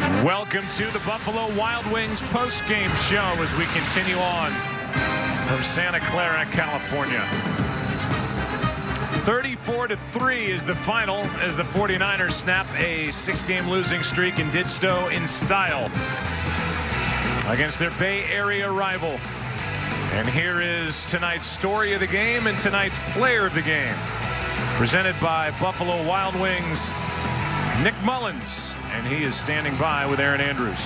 Welcome to the Buffalo Wild Wings post-game show as we continue on from Santa Clara, California. 34-3 is the final as the 49ers snap a 6-game losing streak and did so in style against their Bay Area rival. And here is tonight's story of the game and tonight's player of the game. Presented by Buffalo Wild Wings, Nick Mullens, and he is standing by with Erin Andrews.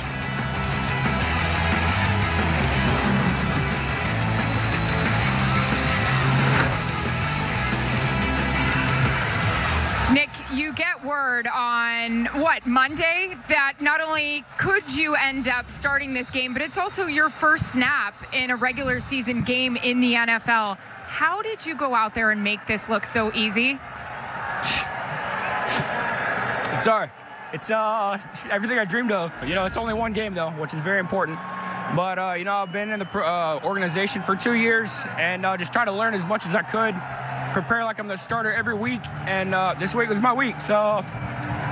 Nick, you get word on, Monday, that not only could you end up starting this game, but it's also your first snap in a regular season game in the NFL. How did you go out there and make this look so easy? It's everything I dreamed of. You know, it's only one game, though, which is very important. But, you know, I've been in the organization for 2 years and just try to learn as much as I could, prepare like I'm the starter every week. And this week was my week. So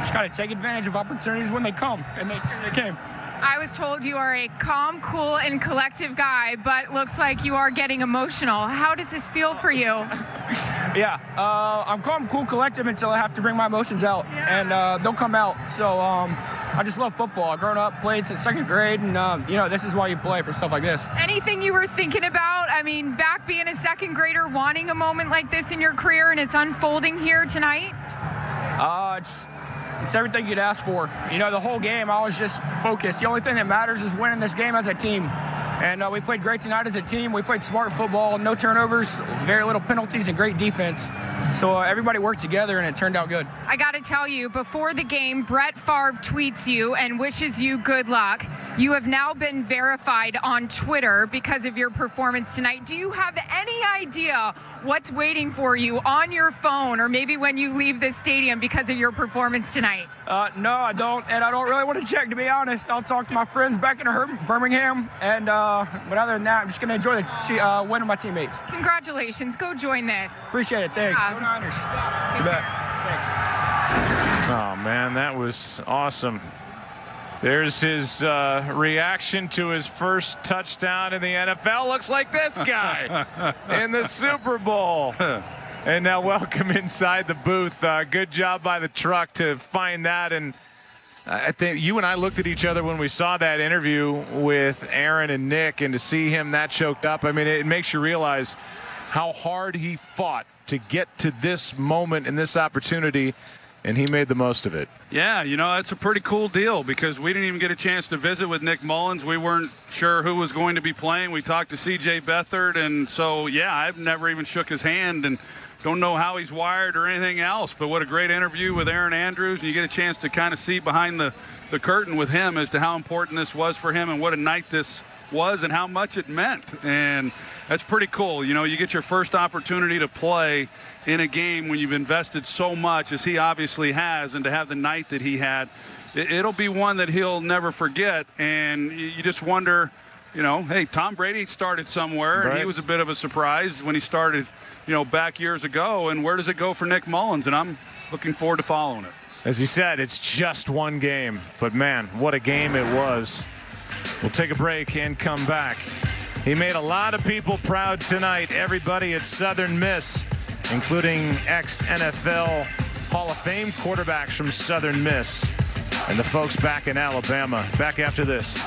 just got to take advantage of opportunities when they come. And they came. I was told you are a calm, cool, and collective guy, but looks like you are getting emotional. How does this feel for you? Yeah, I'm calm, cool, collective until I have to bring my emotions out, and they'll come out. So I just love football. I've grown up, played since 2nd grade, and you know, this is why you play, for stuff like this. Anything you were thinking about? I mean, back being a 2nd grader, wanting a moment like this in your career, and it's unfolding here tonight? It's everything you'd ask for. You know, the whole game, I was just focused. The only thing that matters is winning this game as a team. And we played great tonight as a team. We played smart football, no turnovers, very little penalties, and great defense. So everybody worked together, and it turned out good. I got to tell you, before the game, Brett Favre tweets you and wishes you good luck. You have now been verified on Twitter because of your performance tonight. Do you have any idea what's waiting for you on your phone or maybe when you leave this stadium because of your performance tonight? No, I don't, and I don't really want to check, to be honest. I'll talk to my friends back in Birmingham, and but other than that, I'm just going to enjoy the win with my teammates. Congratulations. Go join this. Appreciate it. Thanks. Go Niners. You bet. Thanks. Oh, man, that was awesome. There's his reaction to his first touchdown in the NFL. Looks like this guy in the Super Bowl. And now welcome inside the booth. Good job by the truck to find that. And I think you and I looked at each other when we saw that interview with Erin and Nick, and to see him that choked up, I mean, it makes you realize how hard he fought to get to this moment and this opportunity, and he made the most of it. Yeah, you know, that's a pretty cool deal because we didn't even get a chance to visit with Nick Mullens. We weren't sure who was going to be playing. We talked to C.J. Beathard, and so, yeah, I've never even shook his hand and don't know how he's wired or anything else, but what a great interview with Erin Andrews, and you get a chance to kind of see behind the curtain with him as to how important this was for him and what a night this was and how much it meant. And that's pretty cool. You know, you get your first opportunity to play in a game when you've invested so much as he obviously has, and to have the night that he had, it'll be one that he'll never forget. And you just wonder, you know, hey, Tom Brady started somewhere, right, and he was a bit of a surprise when he started, you know, back years ago. And where does it go for Nick Mullens? And I'm looking forward to following it. As he said, it's just one game, but man, what a game it was. We'll take a break and come back. He made a lot of people proud tonight. Everybody at Southern Miss, including ex-NFL Hall of Fame quarterbacks from Southern Miss and the folks back in Alabama. Back after this.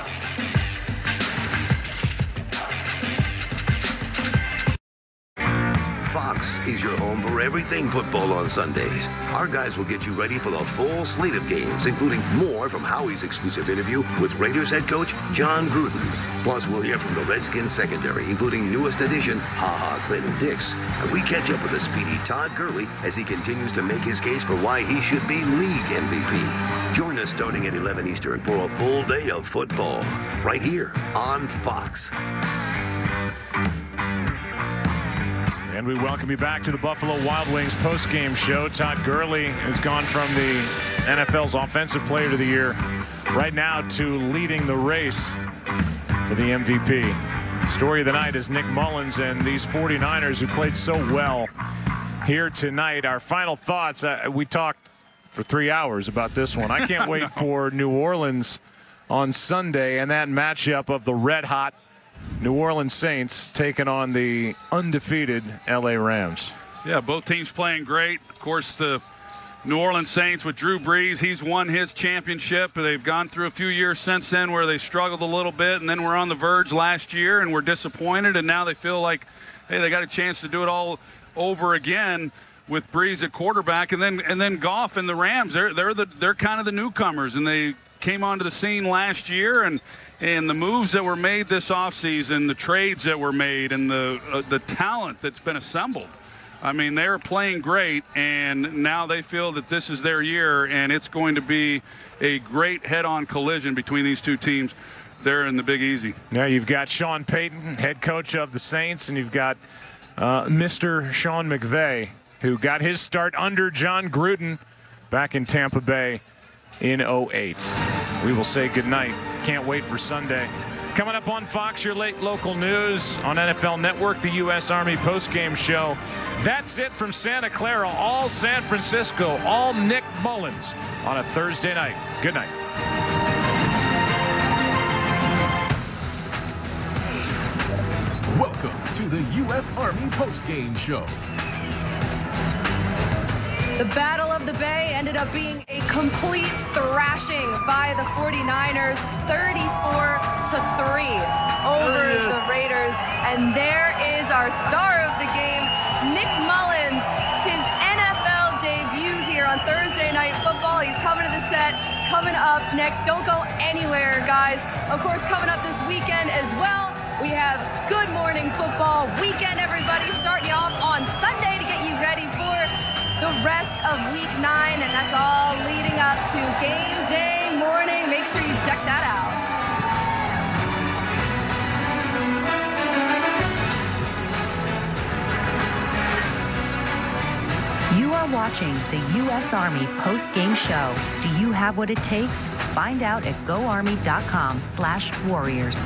Fox is your home for everything football on Sundays. Our guys will get you ready for the full slate of games, including more from Howie's exclusive interview with Raiders head coach John Gruden. Plus, we'll hear from the Redskins secondary, including newest addition, HaHa Clinton Dix. And we catch up with the speedy Todd Gurley as he continues to make his case for why he should be league MVP. Join us starting at 11 Eastern for a full day of football, right here on Fox. And we welcome you back to the Buffalo Wild Wings post-game show. Todd Gurley has gone from the NFL's Offensive Player of the Year right now to leading the race for the MVP. Story of the night is Nick Mullens and these 49ers who played so well here tonight. Our final thoughts, we talked for 3 hours about this one. I can't wait for New Orleans on Sunday, and that matchup of the red-hot New Orleans Saints taking on the undefeated LA Rams. Yeah, both teams playing great. Of course, the New Orleans Saints with Drew Brees, he's won his championship. They've gone through a few years since then where they struggled a little bit, and then were on the verge last year and were disappointed, and now they feel like, hey, they got a chance to do it all over again with Brees at quarterback. And then Goff and the Rams, they're kind of the newcomers, and they came onto the scene last year, and the moves that were made this offseason, the trades that were made, and the talent that's been assembled. I mean, they're playing great, and now they feel that this is their year, and it's going to be a great head-on collision between these two teams there in the Big Easy. Now you've got Sean Payton, head coach of the Saints, and you've got Mr. Sean McVay, who got his start under John Gruden back in Tampa Bay in '08. We will say goodnight. Can't wait for Sunday. Coming up on Fox, your late local news on NFL Network, the U.S. Army postgame show. That's it from Santa Clara, all San Francisco, all Nick Mullins on a Thursday night. Good night. Welcome to the U.S. Army postgame show. The Battle of the Bay ended up being a complete thrashing by the 49ers, 34-3 over the Raiders. And there is our star of the game, Nick Mullins, his NFL debut here on Thursday Night Football. He's coming to the set, coming up next. Don't go anywhere, guys. Of course, coming up this weekend as well, we have Good Morning Football weekend, everybody, starting you off on Sunday to get you ready for the rest of week 9, and that's all leading up to game day morning. Make sure you check that out. You are watching the U.S. Army post-game show. Do you have what it takes? Find out at goarmy.com/warriors.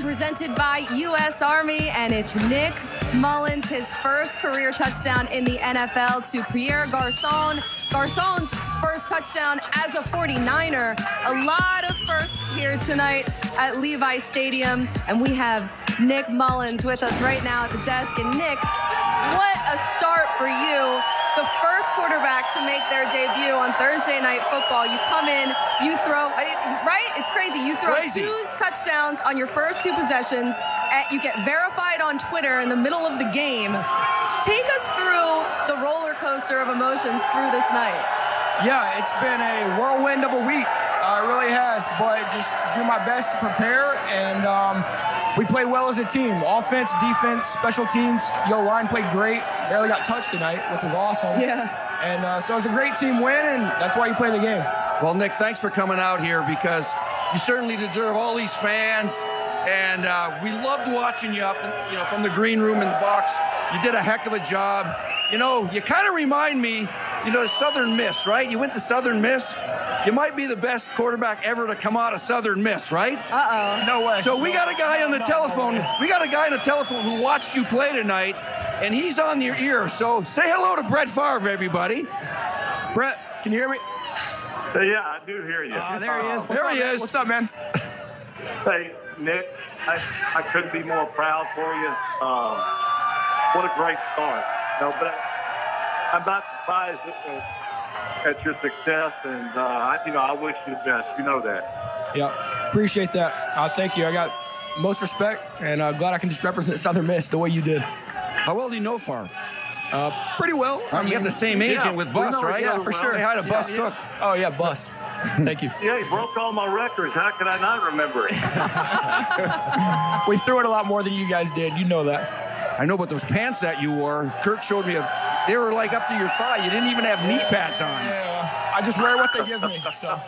Presented by U.S. Army, and it's Nick Mullins, his first career touchdown in the NFL to Pierre Garçon. Garçon's first touchdown as a 49er. A lot of firsts here tonight at Levi Stadium, and we have Nick Mullins with us right now at the desk. And Nick, what a start for you. The first quarterback to make their debut on Thursday Night Football. You come in, you throw, right? It's crazy. You throw 2 touchdowns on your first 2 possessions, and you get verified on Twitter in the middle of the game. Take us through the roller coaster of emotions through this night. Yeah, it's been a whirlwind of a week. It really has, but just do my best to prepare, and we played well as a team. Offense, defense, special teams. Yo, Ryan played great. Barely got touched tonight, which was awesome. Yeah. And so it's a great team win, and that's why you play the game. Well, Nick, thanks for coming out here, because you certainly deserve all these fans, and we loved watching you up, from the green room in the box. You did a heck of a job. You kind of remind me, Southern Miss, right? You went to Southern Miss. You might be the best quarterback ever to come out of Southern Miss, right? Uh-oh. No way. So we got a guy on the telephone. We got a guy on the telephone who watched you play tonight, and he's on your ear. So say hello to Brett Favre, everybody. Brett, can you hear me? Yeah, I do hear you. There he is. There he is. What's up, man? Hey, Nick, I couldn't be more proud for you. What a great start. But I'm not surprised at your success, and I wish you the best. You know that. Yeah, appreciate that. Thank you. I got most respect, and glad I can just represent Southern Miss the way you did. How well do you know Favre? Pretty well. You got the same agent with Bus, right? Yeah, for sure. They had a Bus Cook. Oh, yeah, Bus. Thank you. Yeah, he broke all my records. How could I not remember it? We threw it a lot more than you guys did. You know that. I know, but those pants that you wore, Kurt showed me, they were like up to your thigh. You didn't even have knee pads on. Yeah, I just wear what they give me. So.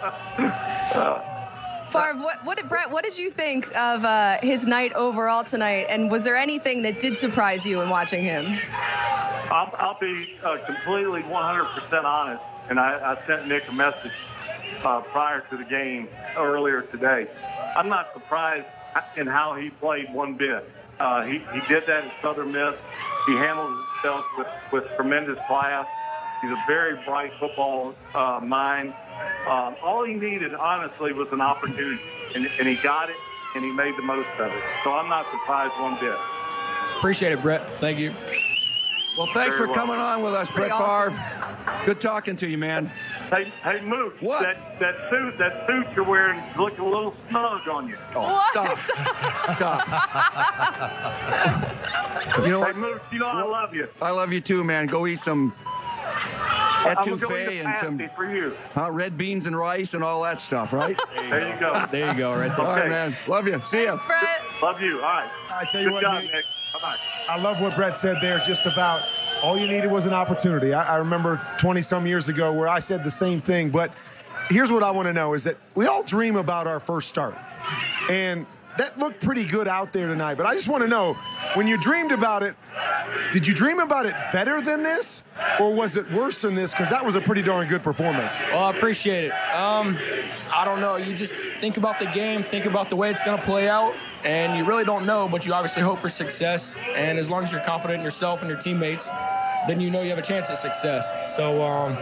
Favre, Brett, what did you think of his night overall tonight? And was there anything that did surprise you in watching him? I'll be completely 100% honest, and I sent Nick a message prior to the game earlier today. I'm not surprised in how he played one bit. He did that in Southern Miss. He handled himself with tremendous class. He's a very bright football mind. All he needed, honestly, was an opportunity, and he got it, and he made the most of it. So I'm not surprised one bit. Appreciate it, Brett. Thank you. Well, thanks for coming on with us, Brett Favre. Good talking to you, man. Hey, Moose. What? That suit you're wearing looks a little snug on you. Oh, stop. Stop. You know what? Hey, Moose, you know I love you. I love you too, man. Go eat some etouffee and some for you. red beans and rice and all that stuff, right? There you go. There you go, right there. All right, man. Love you. See ya. Brett. Love you. All right. I tell you Good what, job, Nick. Nick. Bye-bye. I love what Brett said there, just about all you needed was an opportunity. I remember 20-some years ago where I said the same thing, but here's what I want to know is that we all dream about our first start. And that looked pretty good out there tonight, but I just want to know, when you dreamed about it, did you dream about it better than this, or was it worse than this? Because that was a pretty darn good performance. Well, I appreciate it. I don't know. You just think about the game, think about the way it's going to play out, and you really don't know, but you obviously hope for success. And as long as you're confident in yourself and your teammates, then you know you have a chance at success. So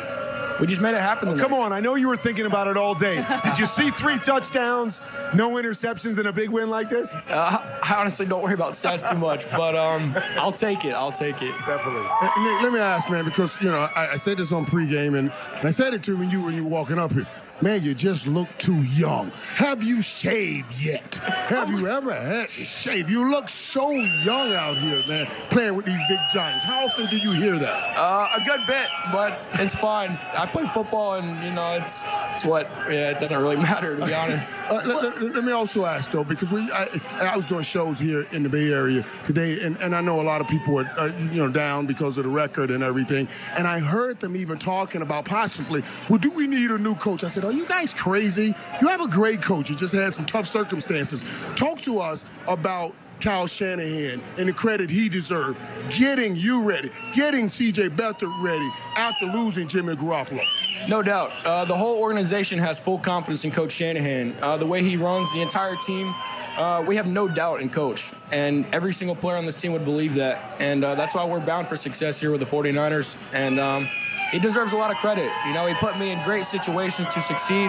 we just made it happen tonight. Come on, I know you were thinking about it all day. Did you see 3 touchdowns, no interceptions, and a big win like this? I honestly don't worry about stats too much, but I'll take it. I'll take it. Definitely. Nick, let me ask, man, because, you know, I said this on pregame, and I said it to when you were walking up here. Man, you just look too young. Have you shaved yet? Have you ever had to shave? You look so young out here, man, playing with these big giants. How often do you hear that? A good bit, but it's fine. I play football, and, you know, it's it doesn't really matter, to be honest. Let me also ask, though, because I was doing shows here in the Bay Area today, and I know a lot of people are down because of the record and everything, and I heard them even talking about possibly, well, do we need a new coach? I said, are you guys crazy? You have a great coach. You just had some tough circumstances. Talk to us about Kyle Shanahan and the credit he deserved, getting you ready, getting C.J. Beathard ready after losing Jimmy Garoppolo. No doubt. The whole organization has full confidence in Coach Shanahan. The way he runs the entire team, we have no doubt in Coach. And every single player on this team would believe that. And that's why we're bound for success here with the 49ers. And he deserves a lot of credit. You know, he put me in great situations to succeed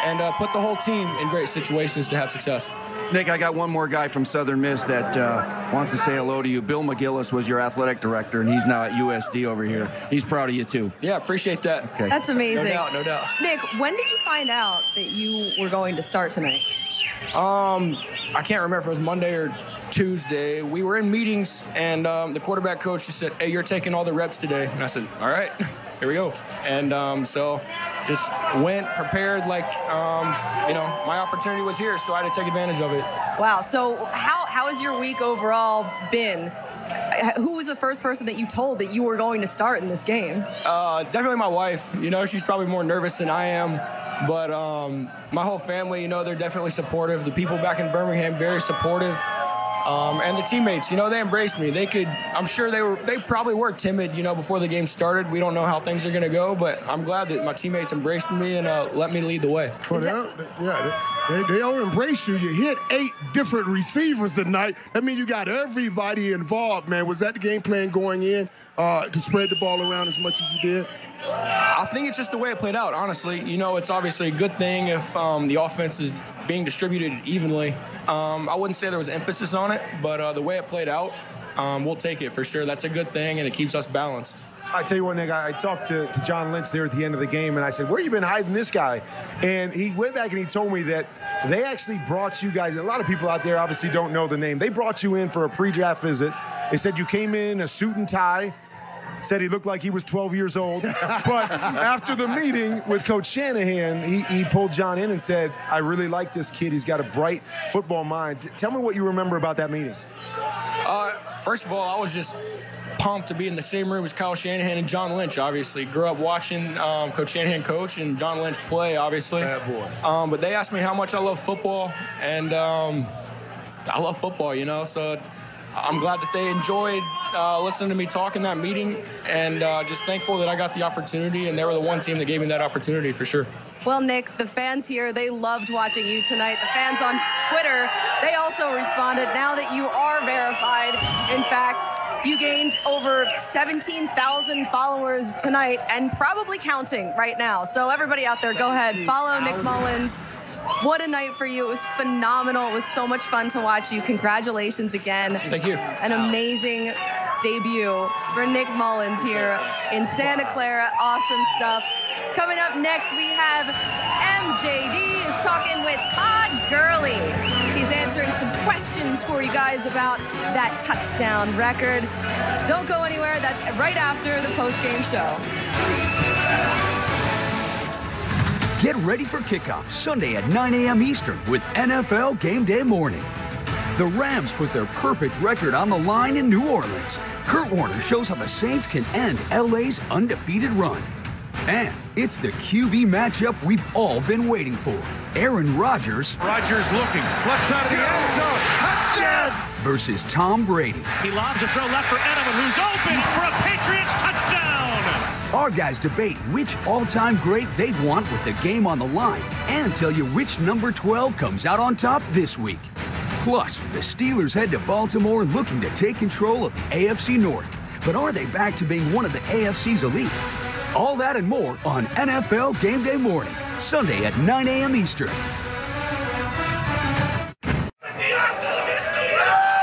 and put the whole team in great situations to have success. Nick, I got one more guy from Southern Miss that wants to say hello to you. Bill McGillis was your athletic director, and he's now at USD over here. He's proud of you, too. Yeah, appreciate that. Okay. That's amazing. No doubt. Nick, when did you find out that you were going to start tonight? I can't remember if it was Monday or Tuesday. We were in meetings, and the quarterback coach just said, hey, you're taking all the reps today. And I said, all right, here we go. And so just went prepared like, my opportunity was here, so I had to take advantage of it. Wow. So how has your week overall been? Who was the first person that you told that you were going to start in this game? Definitely my wife. You know, she's probably more nervous than I am. But my whole family, you know, they're definitely supportive. The people back in Birmingham, very supportive. And the teammates, you know, they embraced me. I'm sure they probably were timid, you know, before the game started. We don't know how things are going to go, but I'm glad that my teammates embraced me and let me lead the way. Well, they all embrace you. You hit 8 different receivers tonight. That means you got everybody involved, man. Was that the game plan going in to spread the ball around as much as you did? I think it's just the way it played out, honestly. You know, it's obviously a good thing if the offense is being distributed evenly. I wouldn't say there was emphasis on it, but the way it played out, we'll take it for sure. That's a good thing, and it keeps us balanced. I tell you what, Nick, I talked to John Lynch there at the end of the game, and I said, where have you been hiding this guy? And he went back and he told me that they actually brought you guys, and a lot of people out there obviously don't know the name. They brought you in for a pre-draft visit. They said you came in a suit and tie. Said he looked like he was 12 years old. But after the meeting with Coach Shanahan, he pulled John in and said, I really like this kid. He's got a bright football mind. Tell me what you remember about that meeting. First of all, I was just pumped to be in the same room as Kyle Shanahan and John Lynch, obviously. Grew up watching Coach Shanahan coach and John Lynch play, obviously. Bad boys. But they asked me how much I love football, and I love football, you know, so I'm glad that they enjoyed listening to me talk in that meeting, and just thankful that I got the opportunity, and they were the one team that gave me that opportunity for sure. Well, Nick, the fans here, they loved watching you tonight. The fans on Twitter, they also responded now that you are verified. In fact, You gained over 17,000 followers tonight and probably counting right now. So everybody out there, go ahead, follow Nick Mullins. What a night for you. It was phenomenal. It was so much fun to watch you. Congratulations again. Thank you. An amazing debut for Nick Mullins here in Santa Clara. Awesome stuff. Coming up next, we have MJD is talking with Todd Gurley. He's answering some questions for you guys about that touchdown record. Don't go anywhere. That's right after the post-game show. Get ready for kickoff Sunday at 9 a.m. Eastern with NFL Game Day Morning. The Rams put their perfect record on the line in New Orleans. Kurt Warner shows how the Saints can end LA's undefeated run. And it's the QB matchup we've all been waiting for. Aaron Rodgers. Rodgers looking. Left side of the end zone. Touchdown! Versus Tom Brady. He lobs a throw left for Edelman, who's open for a Patriots touchdown! Our guys debate which all-time great they'd want with the game on the line and tell you which number 12 comes out on top this week. Plus, the Steelers head to Baltimore looking to take control of the AFC North. But are they back to being one of the AFC's elite? All that and more on NFL Game Day Morning, Sunday at 9 a.m. Eastern.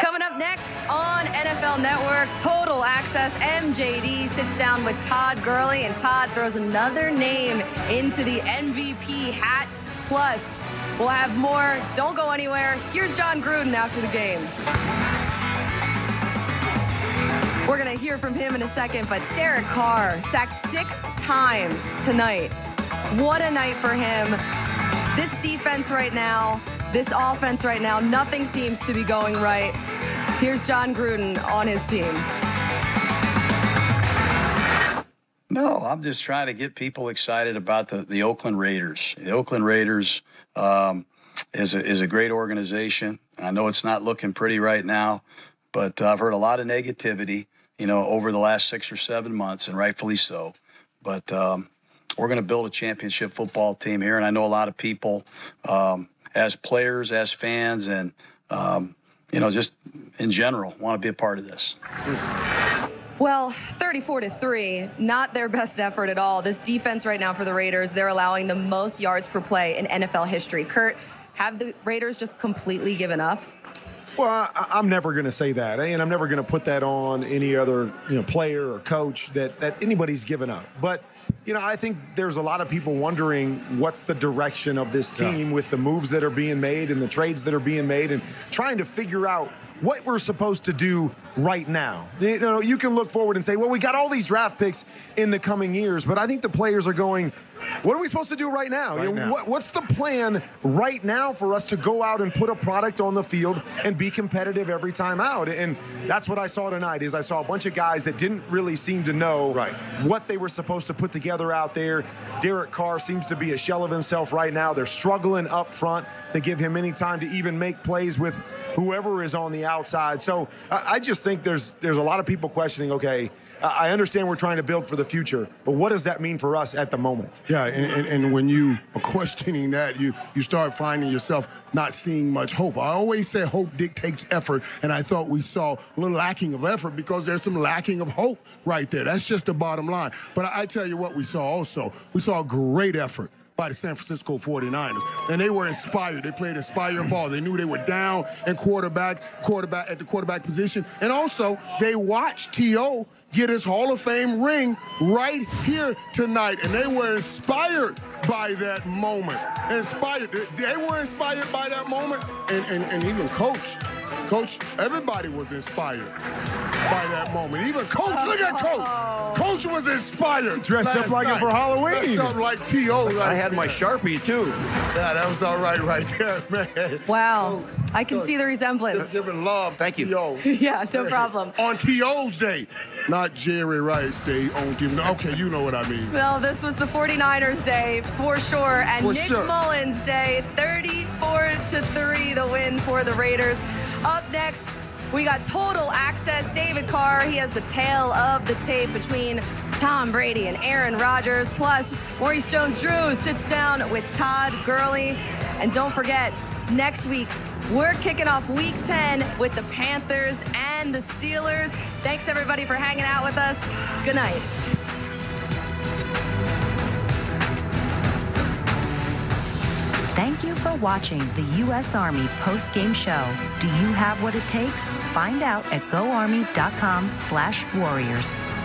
Coming up next on NFL Network, Total Access, MJD sits down with Todd Gurley, and Todd throws another name into the MVP hat. Plus, we'll have more. Don't go anywhere. Here's John Gruden after the game. We're going to hear from him in a second, but Derek Carr sacked 6 times tonight. What a night for him. This defense right now, this offense right now, nothing seems to be going right. Here's John Gruden on his team. No, I'm just trying to get people excited about the Oakland Raiders. The Oakland Raiders is a great organization. I know it's not looking pretty right now, but I've heard a lot of negativity, over the last 6 or 7 months, and rightfully so. But we're going to build a championship football team here, and I know a lot of people, as players, as fans, and just in general, want to be a part of this. Well, 34-3, not their best effort at all. This defense right now for the Raiders, they're allowing the most yards per play in NFL history. Kurt, have the Raiders just completely given up? Well, I'm never going to say that, and I'm never going to put that on any other player or coach that anybody's given up. But I think there's a lot of people wondering what's the direction of this team with the moves that are being made and the trades that are being made, and trying to figure out what we're supposed to do right now. You can look forward and say, well, we got all these draft picks in the coming years, but I think the players are going, what are we supposed to do right now? What's the plan right now for us to go out and put a product on the field and be competitive every time out? And that's what I saw tonight. Is I saw a bunch of guys that didn't really seem to know what they were supposed to put together out there. Derek Carr seems to be a shell of himself right now. They're struggling up front to give him any time to even make plays with whoever is on the outside. So I just think there's a lot of people questioning, okay, I understand we're trying to build for the future, but what does that mean for us at the moment? Yeah, and when you are questioning that, you start finding yourself not seeing much hope. I always say hope dictates effort, and I thought we saw a little lacking of effort because there's some lacking of hope right there. That's just the bottom line. But I tell you what we saw also. We saw a great effort by the San Francisco 49ers. And they were inspired. They played inspired ball. They knew they were down in quarterback at the quarterback position. And also, they watched T.O. get his Hall of Fame ring right here tonight. And they were inspired by that moment. Inspired. They were inspired by that moment. And even Coach, everybody was inspired by that moment. Even Coach, look at Coach. Coach was inspired. Dressed up like it for Halloween. Dressed up like T.O. I had my Sharpie, too. Yeah, that was all right there, man. Wow. I can see the resemblance. Giving love. Thank you. T.O. Yeah, no problem. On T.O.'s day, not Jerry Rice Day. Okay, you know what I mean. Well, this was the 49ers day for sure, and For Nick sure. Mullins day, 34-3, the win for the Raiders. Up next, we got Total Access. David Carr, he has the tale of the tape between Tom Brady and Aaron Rodgers. Plus, Maurice Jones-Drew sits down with Todd Gurley. And don't forget, next week, We're kicking off Week 10 with the Panthers and the Steelers. Thanks, everybody, for hanging out with us. Good night. Thank you for watching the U.S. Army post-game show. Do you have what it takes? Find out at GoArmy.com/warriors.